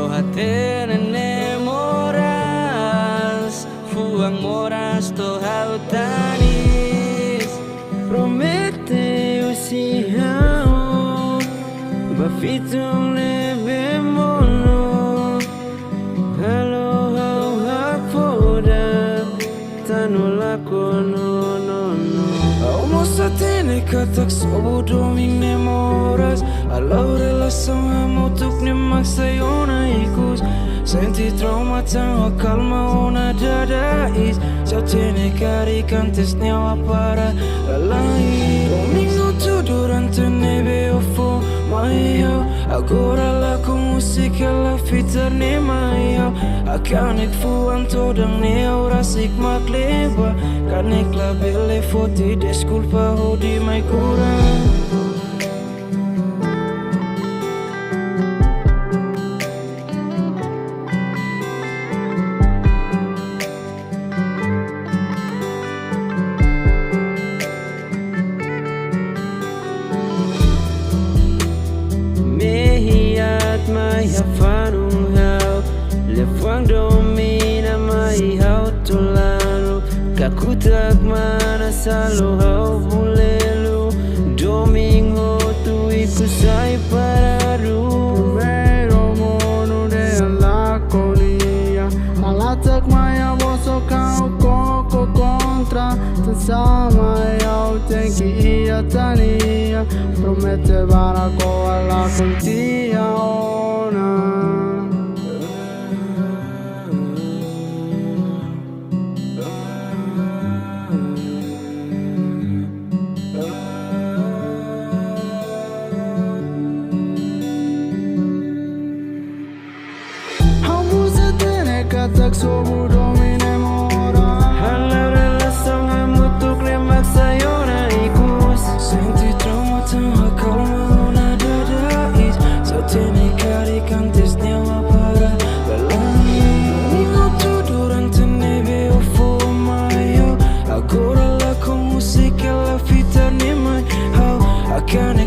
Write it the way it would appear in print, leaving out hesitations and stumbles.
Ao hatene moras Fuang moras to hau tanis Prometeu siau Bafitung lebe mono Halo hau hak poda Tanolako no no no Ao moça tene katak sobo doming ne moras Alau relação hamotuk ne maksayona ikus Senti trauma tang kalma ona dadais Seu tene kari kantes nyawa para lalai Domingo tu durante neve ofo maiau Agora la com música la fitar ne maiau Akanik fuan todang ne aura sigma kleba Kanik la bele foti desculpa hodi mai kurang Mai hafanung hau Lefang domina mai hau tolano Kakutak mana salo hau bulelu Domingo tu iku sai pararu Pero mono de la colina Alatak maya boso kau koko contra Sama eu tenho que ir a Tania Promete barako ala contia ona Hamuza tene katak sobu domine mora Hala relação hamutuk le maksayona ikus Senti trauma tang kalma ona dadais Seu tene kari kantes nyawa para lalai Domingo tu durante neve ofo maiau Agora la com música la fita ne mai hau Akan